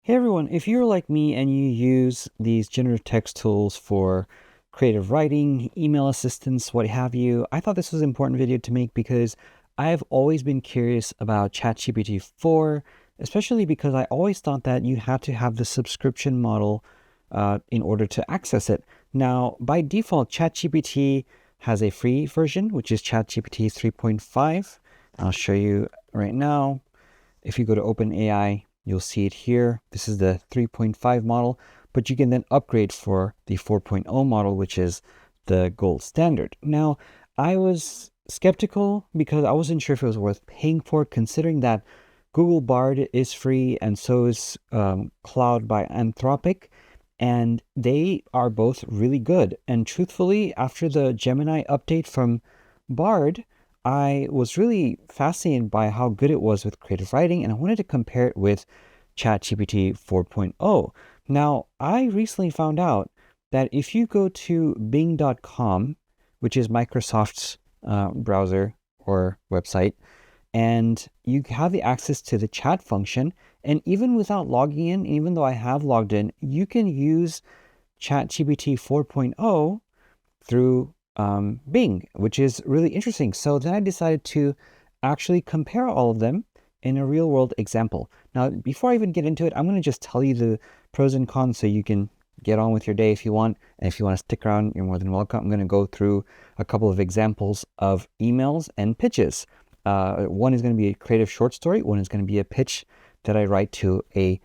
Hey everyone, if you're like me and you use these generative text tools for creative writing, email assistance, what have you, I thought this was an important video to make because I've always been curious about ChatGPT4, especially because I always thought that you had to have the subscription model in order to access it. Now, by default, ChatGPT has a free version, which is ChatGPT 3.5. I'll show you right now. If you go to OpenAI, you'll see it here. This is the 3.5 model, but you can then upgrade for the 4.0 model, which is the gold standard. Now, I was skeptical because I wasn't sure if it was worth paying for, considering that Google Bard is free and so is Claude by Anthropic, and they are both really good. And truthfully, after the Gemini update from Bard, I was really fascinated by how good it was with creative writing, and I wanted to compare it with ChatGPT 4.0. Now, I recently found out that if you go to bing.com, which is Microsoft's browser or website, and you have the access to the chat function, and even without logging in, even though I have logged in, you can use ChatGPT 4.0 through Bing, which is really interesting. So then I decided to actually compare all of them in a real world example. Now, before I even get into it, I'm going to just tell you the pros and cons so you can get on with your day if you want. And if you want to stick around, you're more than welcome. I'm going to go through a couple of examples of emails and pitches. One is going to be a creative short story. One is going to be a pitch that I write to a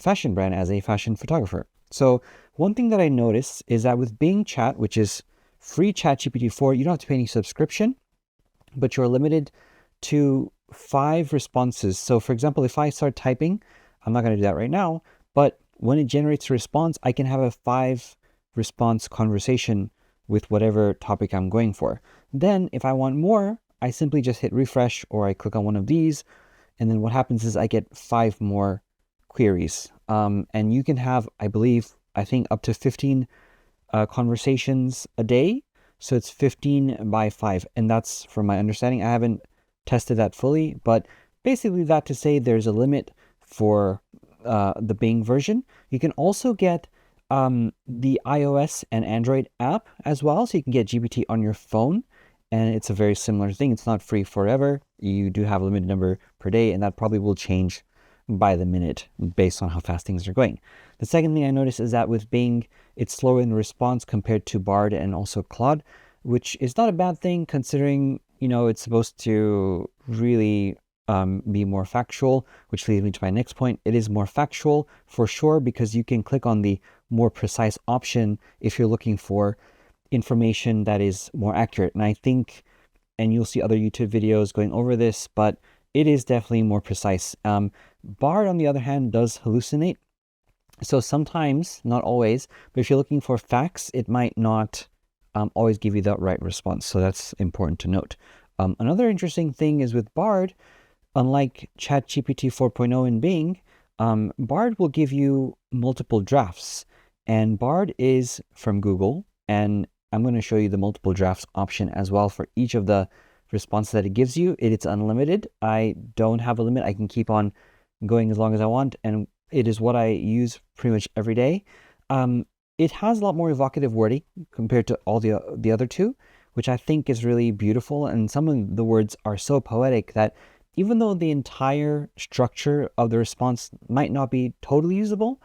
fashion brand as a fashion photographer. So one thing that I noticed is that with Bing Chat, which is free ChatGPT4, you don't have to pay any subscription, but you're limited to 5 responses. So for example, if I start typing, I'm not going to do that right now, but when it generates a response, I can have a 5 response conversation with whatever topic I'm going for. Then if I want more, I simply just hit refresh or I click on one of these. And then what happens is I get 5 more queries. And you can have, I think up to 15 conversations a day. So it's 15 by 5. And that's from my understanding. I haven't tested that fully, but basically that to say there's a limit for the Bing version. You can also get the iOS and Android app as well. So you can get GPT on your phone. And it's a very similar thing. It's not free forever. You do have a limited number per day, and that probably will change by the minute based on how fast things are going. The second thing I noticed is that with Bing, it's slower in response compared to Bard and also Claude, which is not a bad thing considering, it's supposed to really be more factual, which leads me to my next point. It is more factual for sure because you can click on the more precise option if you're looking for information that is more accurate. And I think, and you'll see other YouTube videos going over this, but it is definitely more precise. Bard, on the other hand, does hallucinate. So sometimes, not always, but if you're looking for facts, it might not always give you the right response. So that's important to note. Another interesting thing is with Bard, unlike ChatGPT 4.0 in Bing, Bard will give you multiple drafts. And Bard is from Google, and I'm going to show you the multiple drafts option as well for each of the responses that it gives you. It's unlimited. I don't have a limit. I can keep on going as long as I want, and it is what I use pretty much every day. It has a lot more evocative wording compared to all the other two, which I think is really beautiful. And some of the words are so poetic that even though the entire structure of the response might not be totally usable,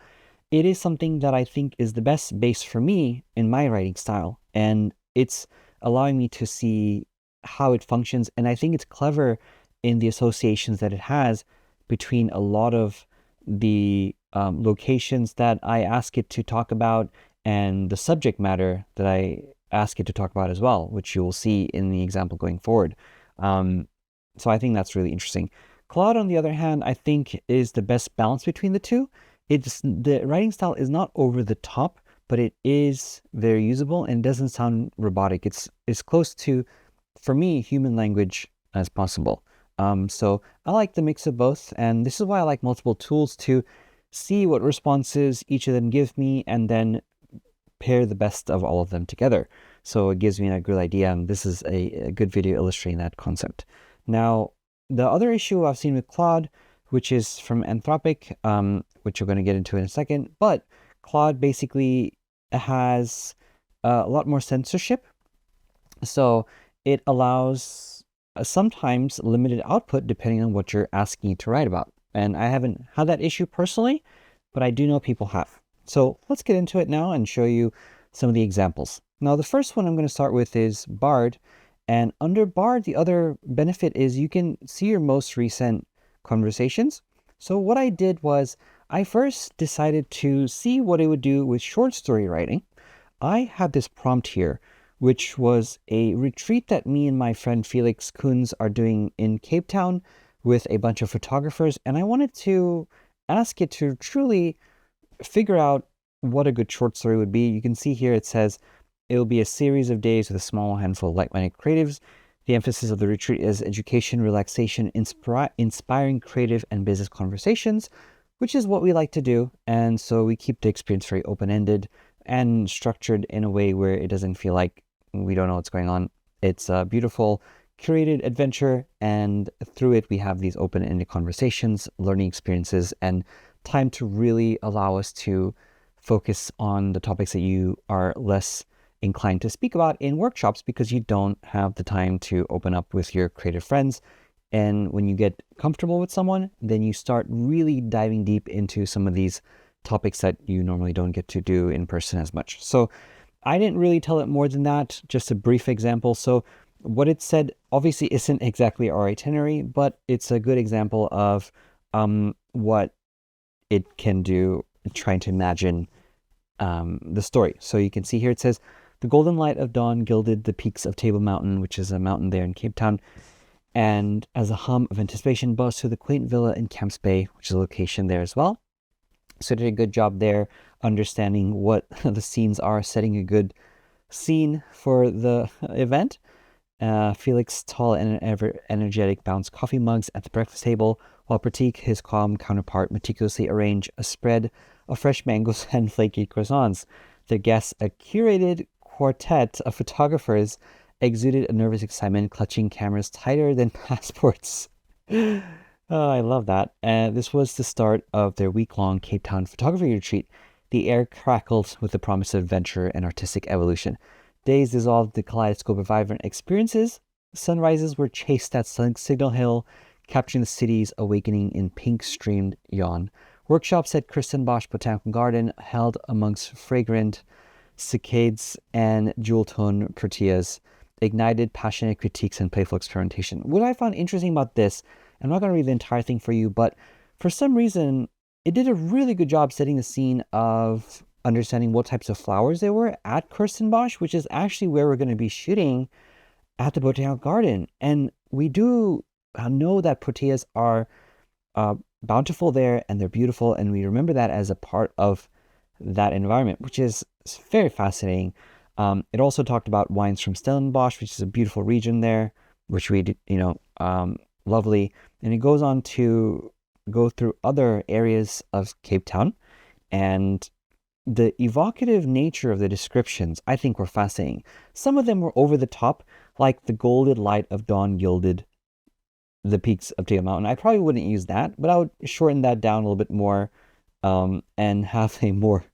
it is something that I think is the best base for me in my writing style. And it's allowing me to see how it functions. And I think it's clever in the associations that it has between a lot of the locations that I ask it to talk about and the subject matter that I ask it to talk about as well, which you will see in the example going forward. So I think that's really interesting. Claude, on the other hand, I think is the best balance between the two. The writing style is not over the top, but it is very usable and doesn't sound robotic. It's as close to, for me, human language as possible. So I like the mix of both, and this is why I like multiple tools to see what responses each of them give me and then pair the best of all of them together. So it gives me a good idea, and this is a good video illustrating that concept. Now, the other issue I've seen with Claude which is from Anthropic, which we're going to get into in a second. But Claude basically has a lot more censorship. So it allows sometimes limited output depending on what you're asking it to write about. And I haven't had that issue personally, but I do know people have. So let's get into it now and show you some of the examples. Now, the first one I'm going to start with is Bard. And under Bard, the other benefit is you can see your most recent conversations. So what I did was I first decided to see what it would do with short story writing. I had this prompt here, which was a retreat that me and my friend Felix Kunz are doing in Cape Town with a bunch of photographers. And I wanted to ask it to truly figure out what a good short story would be. You can see here it says it will be a series of days with a small handful of like-minded creatives. The emphasis of the retreat is education, relaxation, inspiring creative and business conversations, which is what we like to do. And so we keep the experience very open-ended and structured in a way where it doesn't feel like we don't know what's going on. It's a beautiful, curated adventure, and through it we have these open-ended conversations, learning experiences, and time to really allow us to focus on the topics that you are less inclined to speak about in workshops because you don't have the time to open up with your creative friends. And when you get comfortable with someone, then you start really diving deep into some of these topics that you normally don't get to do in person as much. So I didn't really tell it more than that, just a brief example. So what it said obviously isn't exactly our itinerary, but it's a good example of what it can do trying to imagine the story. So you can see here it says, the golden light of dawn gilded the peaks of Table Mountain, which is a mountain there in Cape Town, and as a hum of anticipation buzzed through the quaint villa in Camps Bay, which is a location there as well. So it did a good job there understanding what the scenes are, setting a good scene for the event. Felix, tall and ever energetic, bounced coffee mugs at the breakfast table, while Pratik, his calm counterpart, meticulously arranged a spread of fresh mangoes and flaky croissants. Their guests, a curated quartet of photographers, exuded a nervous excitement, clutching cameras tighter than passports. Oh, I love that. And this was the start of their week-long Cape Town photography retreat. The air crackled with the promise of adventure and artistic evolution. Days dissolved the kaleidoscope of vibrant experiences. Sunrises were chased at Signal Hill, capturing the city's awakening in pink-streamed yawn. Workshops at Kirstenbosch Botanical Garden, held amongst fragrant cicades and jewel-tone proteas, ignited passionate critiques and playful experimentation. What I found interesting about this, I'm not going to read the entire thing for you, but for some reason, it did a really good job setting the scene of understanding what types of flowers there were at Kirstenbosch, which is actually where we're going to be shooting at the Botanical Garden. And we do know that proteas are bountiful there and they're beautiful, and we remember that as a part of that environment, which is very fascinating. It also talked about wines from Stellenbosch, which is a beautiful region there, which we did, lovely. And it goes on to go through other areas of Cape Town, and the evocative nature of the descriptions, I think, were fascinating. Some of them were over the top, like the golden light of dawn gilded the peaks of Table Mountain. I probably wouldn't use that, but I would shorten that down a little bit more and have a more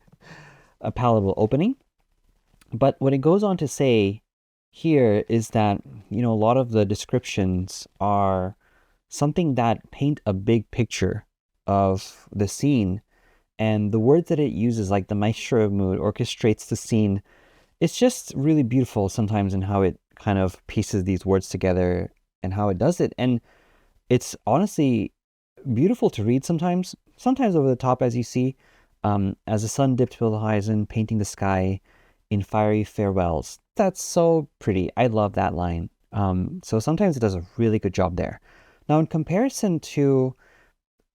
palatable opening. But what it goes on to say here is that, a lot of the descriptions are something that paint a big picture of the scene, and the words that it uses, like the maestro of mood, orchestrates the scene. It's just really beautiful sometimes in how it kind of pieces these words together and how it does it. And it's honestly beautiful to read sometimes over the top, as you see, as the sun dipped below the horizon, painting the sky in fiery farewells. That's so pretty. I love that line. So sometimes it does a really good job there. Now, in comparison to,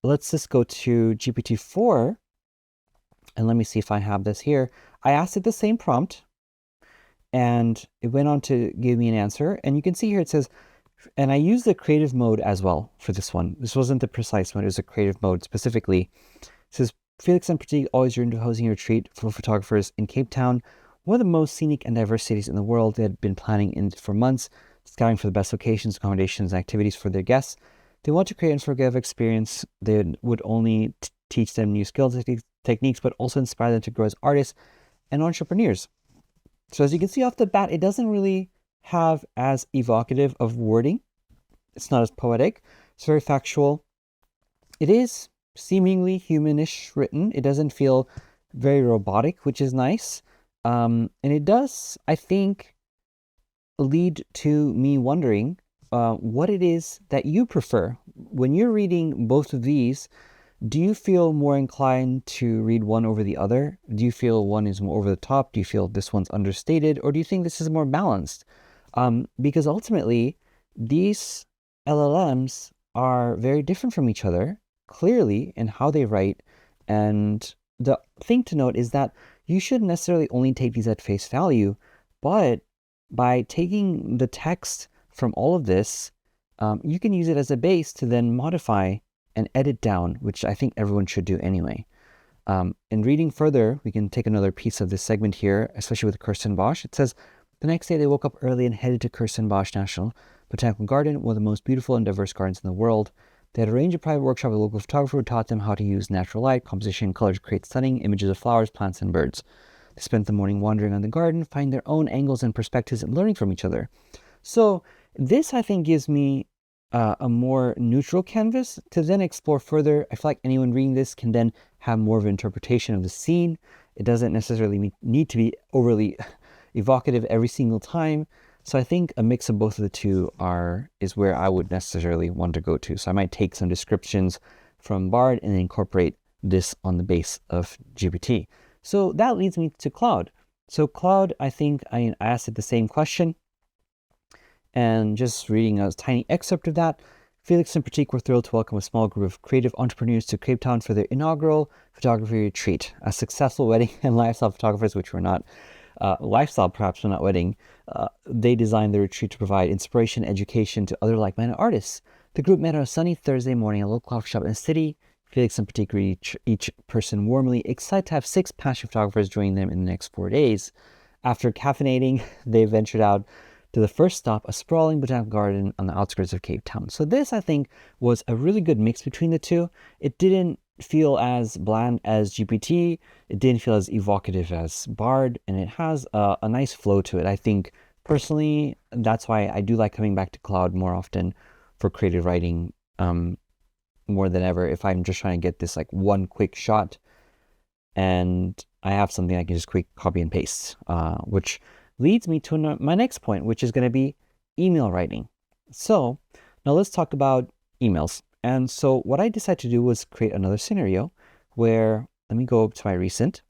let's just go to GPT-4, and let me see if I have this here. I asked it the same prompt, and it went on to give me an answer. And you can see here it says, and I used the creative mode as well for this one. This wasn't the precise mode, it was a creative mode specifically. It says, Felix and Pratik always dreamed of hosting a retreat for photographers in Cape Town, one of the most scenic and diverse cities in the world. They had been planning for months, scouting for the best locations, accommodations, and activities for their guests. They want to create an unforgettable experience. They would only teach them new skills, techniques, but also inspire them to grow as artists and entrepreneurs. So as you can see off the bat, it doesn't really have as evocative of wording. It's not as poetic. It's very factual. It is seemingly humanish written. It doesn't feel very robotic, which is nice. And it does, I think, lead to me wondering what it is that you prefer. When you're reading both of these, do you feel more inclined to read one over the other? Do you feel one is more over the top? Do you feel this one's understated? Or do you think this is more balanced? Because ultimately, these LLMs are very different from each other, clearly, in how they write. And the thing to note is that you shouldn't necessarily only take these at face value, but by taking the text from all of this, you can use it as a base to then modify and edit down, which I think everyone should do anyway. In reading further, we can take another piece of this segment here, especially with Kirstenbosch. It says, the next day they woke up early and headed to Kirstenbosch National Botanical Garden, one of the most beautiful and diverse gardens in the world. They had arranged a private workshop with a local photographer who taught them how to use natural light, composition, and color to create stunning images of flowers, plants, and birds. They spent the morning wandering on the garden, finding their own angles and perspectives and learning from each other. So this, I think, gives me a more neutral canvas to then explore further. I feel like anyone reading this can then have more of an interpretation of the scene. It doesn't necessarily need to be overly evocative every single time. So I think a mix of both of the two is where I would necessarily want to go to. So I might take some descriptions from Bard and incorporate this on the base of GPT. So that leads me to Claude. So Claude, I think I asked it the same question. And just reading a tiny excerpt of that, Felix and Pratik were thrilled to welcome a small group of creative entrepreneurs to Cape Town for their inaugural photography retreat. As successful wedding and lifestyle photographers, which were not lifestyle, perhaps, but not wedding, they designed the retreat to provide inspiration and education to other like-minded artists. The group met on a sunny Thursday morning at a local coffee shop in the city. Felix and Pratik greeted each person warmly, excited to have 6 passionate photographers join them in the next 4 days. After caffeinating, they ventured out to the first stop, a sprawling botanical garden on the outskirts of Cape Town. So this, I think, was a really good mix between the two. It didn't feel as bland as GPT. It didn't feel as evocative as Bard, and it has a nice flow to it. I think, personally, that's why I do like coming back to Claude more often for creative writing more than ever. If I'm just trying to get this like one quick shot and I have something I can just quick copy and paste, which leads me to my next point, which is going to be email writing. So now let's talk about emails. And so what I decided to do was create another scenario where, let me go to my recent.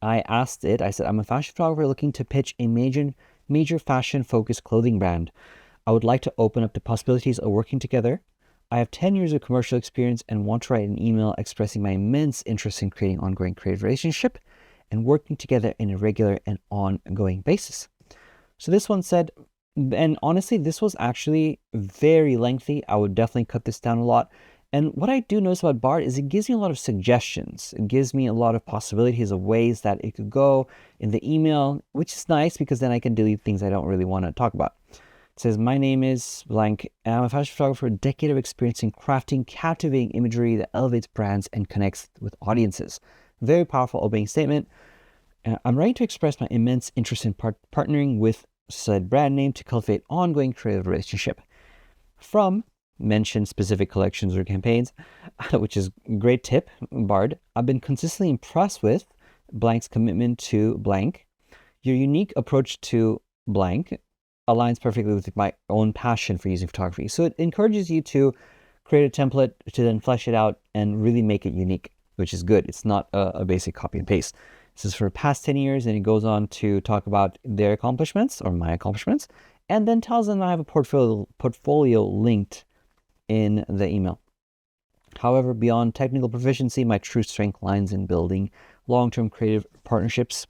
I asked it, I said, I'm a fashion photographer looking to pitch a major fashion-focused clothing brand. I would like to open up the possibilities of working together. I have 10 years of commercial experience and want to write an email expressing my immense interest in creating ongoing creative relationship and working together in a regular and ongoing basis. So this one said, and honestly, this was actually very lengthy. I would definitely cut this down a lot. And what I do notice about Bard is it gives me a lot of suggestions. It gives me a lot of possibilities of ways that it could go in the email, which is nice because then I can delete things I don't really want to talk about. It says, my name is blank, and I'm a fashion photographer with a decade of experience in crafting captivating imagery that elevates brands and connects with audiences. Very powerful opening statement. I'm ready to express my immense interest in partnering with said brand name to cultivate ongoing creative relationship. From mention specific collections or campaigns, which is a great tip, Bard. I've been consistently impressed with blank's commitment to blank. Your unique approach to blank aligns perfectly with my own passion for using photography. So it encourages you to create a template to then flesh it out and really make it unique, which is good. It's not a basic copy and paste. This is for the past 10 years, and it goes on to talk about their accomplishments or my accomplishments, and then tells them I have a portfolio linked in the email. However, beyond technical proficiency, my true strength lies in building long-term creative partnerships.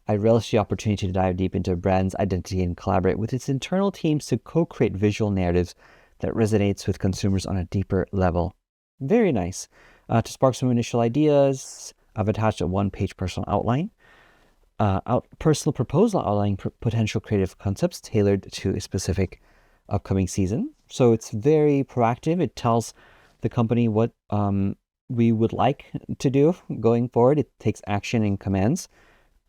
I relish the opportunity to dive deep into a brand's identity and collaborate with its internal teams to co-create visual narratives that resonates with consumers on a deeper level. Very nice. To spark some initial ideas, I've attached a one-page personal outline, personal proposal outlining potential creative concepts tailored to a specific upcoming season. So it's very proactive. It tells the company what we would like to do going forward. It takes action and commands.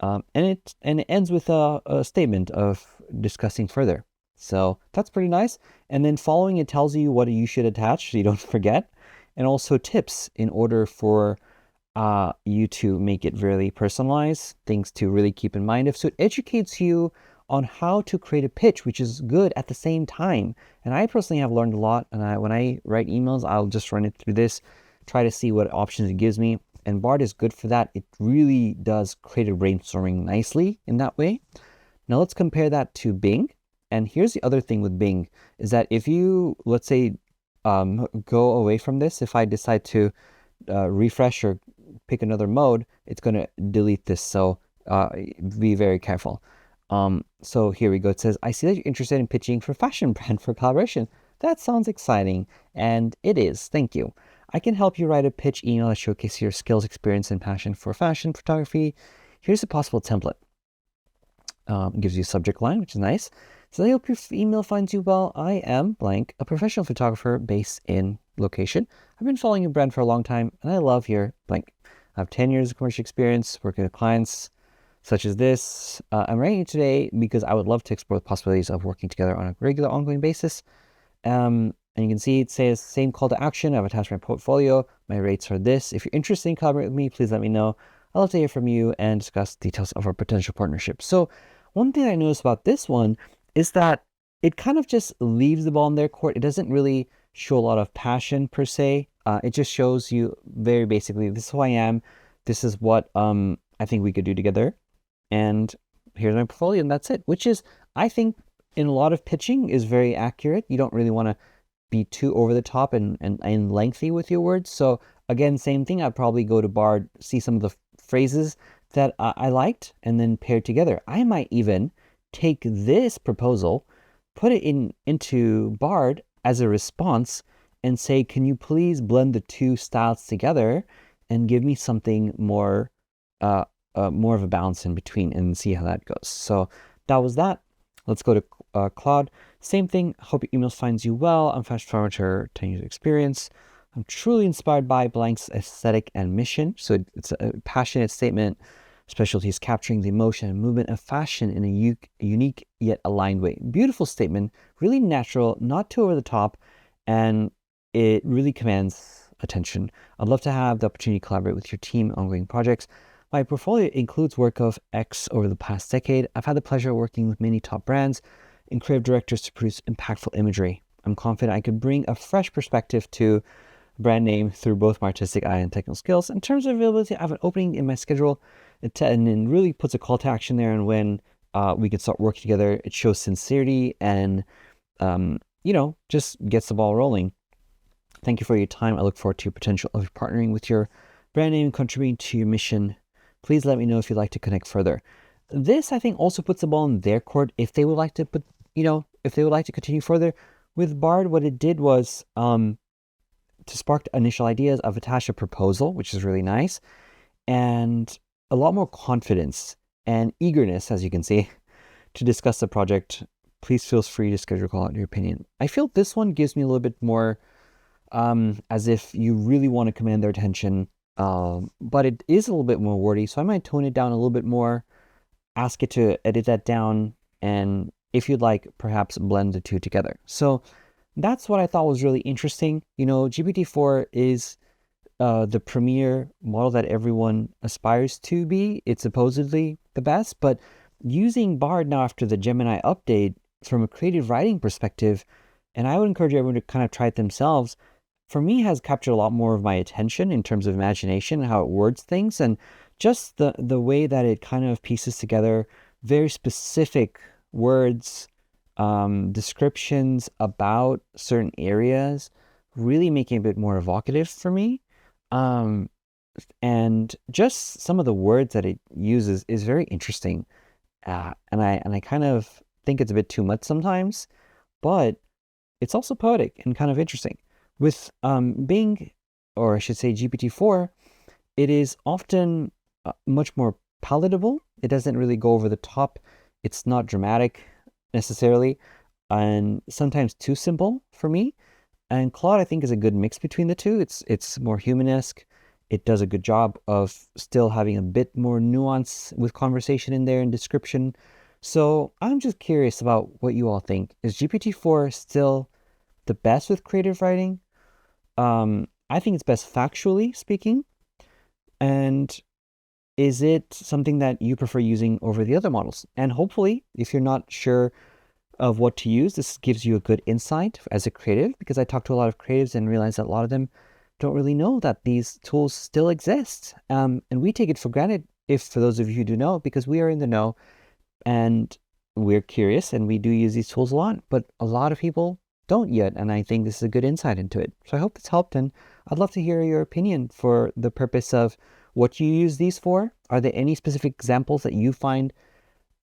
And it ends with a statement of discussing further. So that's pretty nice. And then following it tells you what you should attach so you don't forget, and also tips in order for you to make it really personalized, things to really keep in mind of. So it educates you on how to create a pitch, which is good at the same time. And I personally have learned a lot. And when I write emails, I'll just run it through this, try to see what options it gives me. And Bard is good for that. It really does creative brainstorming nicely in that way. Now let's compare that to Bing. And here's the other thing with Bing is that if you, let's say, go away from this, if I decide to refresh or pick another mode, it's going to delete this. So be very careful. So here we go. It says, I see that you're interested in pitching for fashion brand for collaboration. That sounds exciting. And it is. Thank you. I can help you write a pitch email that showcases your skills, experience, and passion for fashion photography. Here's a possible template. It gives you a subject line, which is nice. So I hope your email finds you well. I am blank, a professional photographer based in location. I've been following your brand for a long time, and I love your blank. I have 10 years of commercial experience working with clients such as this. I'm writing you today because I would love to explore the possibilities of working together on a regular, ongoing basis. And you can see it says same call to action. I've attached my portfolio. My rates are this. If you're interested in collaborating with me, please let me know. I'd love to hear from you and discuss details of our potential partnership. So one thing I noticed about this one is that it kind of just leaves the ball in their court. It doesn't really show a lot of passion per se. It just shows you very basically, this is who I am. This is what I think we could do together. And here's my portfolio, and that's it. Which is, I think, in a lot of pitching is very accurate. You don't really want to be too over the top and lengthy with your words. So again, same thing. I'd probably go to Bard, see some of the phrases that I liked, and then pair together. I might even take this proposal, put it into Bard as a response, and say, can you please blend the two styles together and give me something more of a balance in between, and see how that goes. So that was that. Let's go to Claude. Same thing. Hope your emails finds you well. I'm fashion photographer, 10 years experience. I'm truly inspired by blank's aesthetic and mission. So it's a passionate statement. Specialty is capturing the emotion and movement of fashion in a unique yet aligned way. Beautiful statement, really natural, not too over the top, and it really commands attention. I'd love to have the opportunity to collaborate with your team on ongoing projects. My portfolio includes work of X over the past decade. I've had the pleasure of working with many top brands and creative directors to produce impactful imagery. I'm confident I could bring a fresh perspective to brand name through both my artistic eye and technical skills. In terms of availability, I have an opening in my schedule, and it really puts a call to action there. And when we can start working together, it shows sincerity and, just gets the ball rolling. Thank you for your time. I look forward to your potential of partnering with your brand name, contributing to your mission. Please let me know if you'd like to connect further. This, I think, also puts the ball in their court if they would like to if they would like to continue further. With Bard, what it did was to spark initial ideas. I've attached a proposal, which is really nice, and a lot more confidence and eagerness, as you can see, to discuss the project. Please feel free to schedule a call out your opinion. I feel this one gives me a little bit more as if you really want to command their attention, but it is a little bit more wordy, so I might tone it down a little bit more, ask it to edit that down, and if you'd like, perhaps blend the two together. So that's what I thought was really interesting. GPT-4 is the premier model that everyone aspires to be. It's supposedly the best, but using Bard now after the Gemini update from a creative writing perspective, and I would encourage everyone to kind of try it themselves, for me has captured a lot more of my attention in terms of imagination and how it words things, and just the way that it kind of pieces together very specific words, descriptions about certain areas, really making it a bit more evocative for me. And just some of the words that it uses is very interesting. And I kind of think it's a bit too much sometimes, but it's also poetic and kind of interesting. With Bing, or I should say GPT-4, it is often much more palatable. It doesn't really go over the top. It's not dramatic necessarily. and sometimes too simple for me. And Claude, I think, is a good mix between the two. It's more humanesque. It does a good job of still having a bit more nuance with conversation in there and description. So I'm just curious about what you all think. Is GPT-4 still the best with creative writing? I think it's best factually speaking. And is it something that you prefer using over the other models? And hopefully, if you're not sure of what to use, this gives you a good insight as a creative, because I talk to a lot of creatives and realize that a lot of them don't really know that these tools still exist. And we take it for granted, if for those of you who do know, because we are in the know and we're curious and we do use these tools a lot, but a lot of people don't yet. And I think this is a good insight into it. So I hope this helped, and I'd love to hear your opinion for the purpose of what you use these for. Are there any specific examples that you find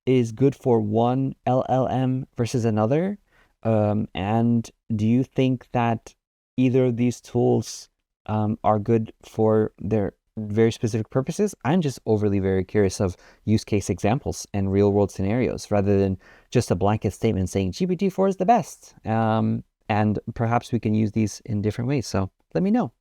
is good for one LLM versus another? And do you think that either of these tools are good for their very specific purposes? I'm just overly very curious of use case examples and real world scenarios rather than just a blanket statement saying GPT-4 is the best. And perhaps we can use these in different ways. So let me know.